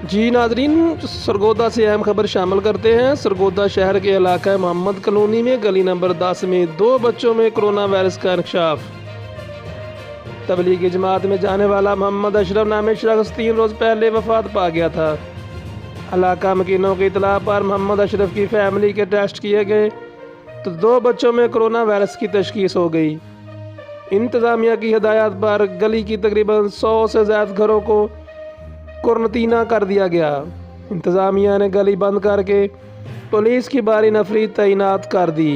जी नाजरीन, सरगोदा से अहम खबर शामिल करते हैं। सरगोदा शहर के इलाका मोहम्मद कॉलोनी में गली नंबर 10 में 2 बच्चों में कोरोना वायरस का इंकशाफ। तबलीगी जमात में जाने वाला मोहम्मद अशरफ नामी शख्स 3 रोज़ पहले वफात पा गया था। इलाका मकीनों की इतला पर मोहम्मद अशरफ की फैमिली के टेस्ट किए गए तो 2 बच्चों में कोरोना वायरस की तशखीस हो गई। इंतज़ामिया की हिदायत पर गली की तकरीबन 100 से ज़्यादा घरों को क्वारंटीना कर दिया गया। इंतज़ामिया ने गली बंद करके पुलिस की भारी नफरी तैनात कर दी।